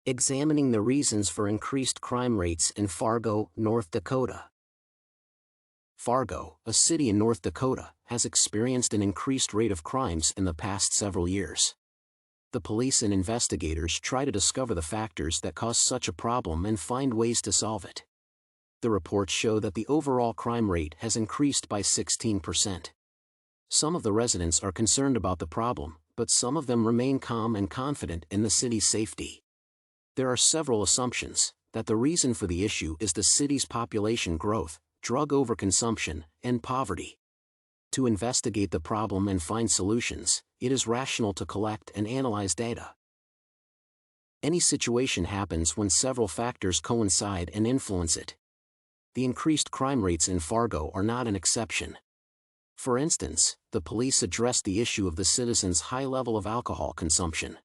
Examining the reasons for increased crime rates in Fargo, North Dakota. Fargo, a city in North Dakota, has experienced an increased rate of crimes in the past several years. The police and investigators try to discover the factors that cause such a problem and find ways to solve it. The reports show that the overall crime rate has increased by 16%. Some of the residents are concerned about the problem, but some of them remain calm and confident in the city's safety. There are several assumptions that the reason for the issue is the city's population growth, drug overconsumption, and poverty. To investigate the problem and find solutions, it is rational to collect and analyze data. Any situation happens when several factors coincide and influence it. The increased crime rates in Fargo are not an exception. For instance, the police addressed the issue of the citizens' high level of alcohol consumption.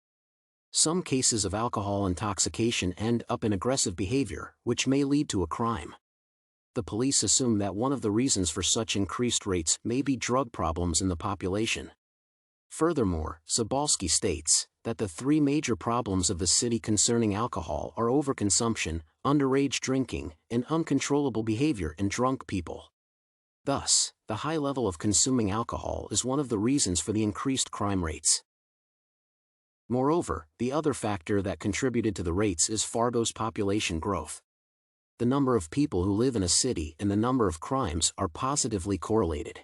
Some cases of alcohol intoxication end up in aggressive behavior, which may lead to a crime. The police assume that one of the reasons for such increased rates may be drug problems in the population. Furthermore, Zabalski states that the three major problems of the city concerning alcohol are overconsumption, underage drinking, and uncontrollable behavior in drunk people. Thus, the high level of consuming alcohol is one of the reasons for the increased crime rates. Moreover, the other factor that contributed to the rates is Fargo's population growth. The number of people who live in a city and the number of crimes are positively correlated.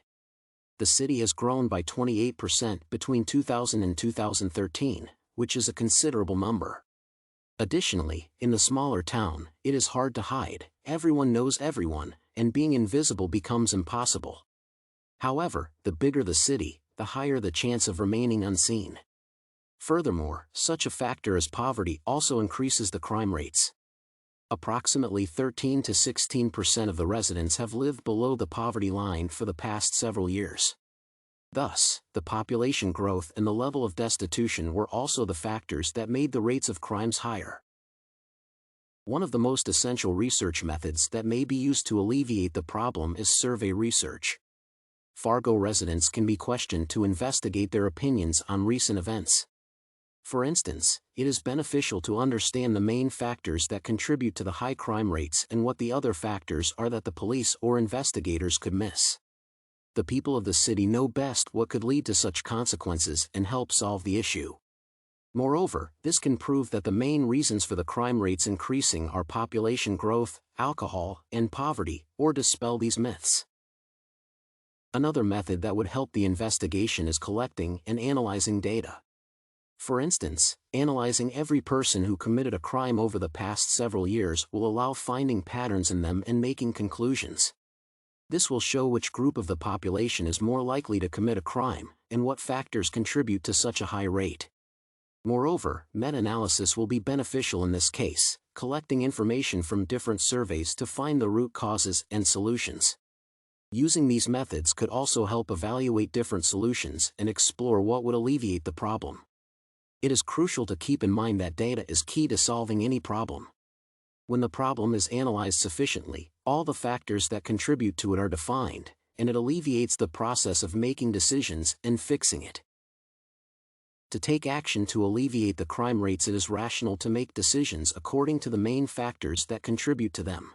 The city has grown by 28% between 2000 and 2013, which is a considerable number. Additionally, in the smaller town, it is hard to hide, everyone knows everyone, and being invisible becomes impossible. However, the bigger the city, the higher the chance of remaining unseen. Furthermore, such a factor as poverty also increases the crime rates. Approximately 13 to 16% of the residents have lived below the poverty line for the past several years. Thus, the population growth and the level of destitution were also the factors that made the rates of crimes higher. One of the most essential research methods that may be used to alleviate the problem is survey research. Fargo residents can be questioned to investigate their opinions on recent events. For instance, it is beneficial to understand the main factors that contribute to the high crime rates and what the other factors are that the police or investigators could miss. The people of the city know best what could lead to such consequences and help solve the issue. Moreover, this can prove that the main reasons for the crime rates increasing are population growth, alcohol, and poverty, or dispel these myths. Another method that would help the investigation is collecting and analyzing data. For instance, analyzing every person who committed a crime over the past several years will allow finding patterns in them and making conclusions. This will show which group of the population is more likely to commit a crime, and what factors contribute to such a high rate. Moreover, meta-analysis will be beneficial in this case, collecting information from different surveys to find the root causes and solutions. Using these methods could also help evaluate different solutions and explore what would alleviate the problem. It is crucial to keep in mind that data is key to solving any problem. When the problem is analyzed sufficiently, all the factors that contribute to it are defined, and it alleviates the process of making decisions and fixing it. To take action to alleviate the crime rates, it is rational to make decisions according to the main factors that contribute to them.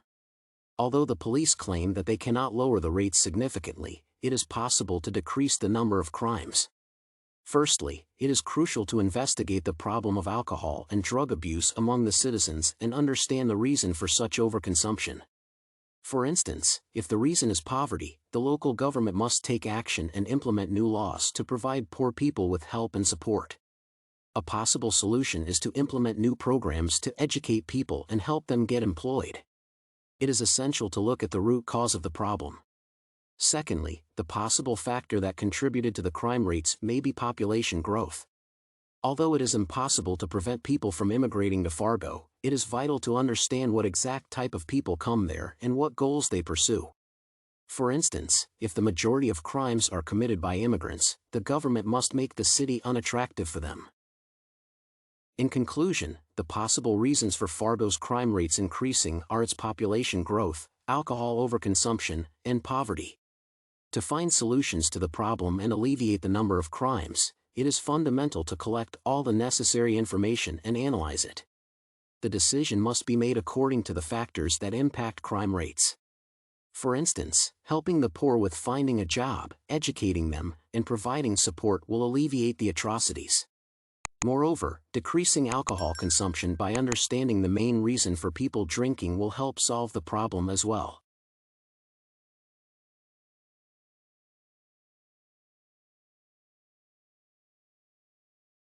Although the police claim that they cannot lower the rates significantly, it is possible to decrease the number of crimes. Firstly, it is crucial to investigate the problem of alcohol and drug abuse among the citizens and understand the reason for such overconsumption. For instance, if the reason is poverty, the local government must take action and implement new laws to provide poor people with help and support. A possible solution is to implement new programs to educate people and help them get employed. It is essential to look at the root cause of the problem. Secondly, the possible factor that contributed to the crime rates may be population growth. Although it is impossible to prevent people from immigrating to Fargo, it is vital to understand what exact type of people come there and what goals they pursue. For instance, if the majority of crimes are committed by immigrants, the government must make the city unattractive for them. In conclusion, the possible reasons for Fargo's crime rates increasing are its population growth, alcohol overconsumption, and poverty. To find solutions to the problem and alleviate the number of crimes, it is fundamental to collect all the necessary information and analyze it. The decision must be made according to the factors that impact crime rates. For instance, helping the poor with finding a job, educating them, and providing support will alleviate the atrocities. Moreover, decreasing alcohol consumption by understanding the main reason for people drinking will help solve the problem as well.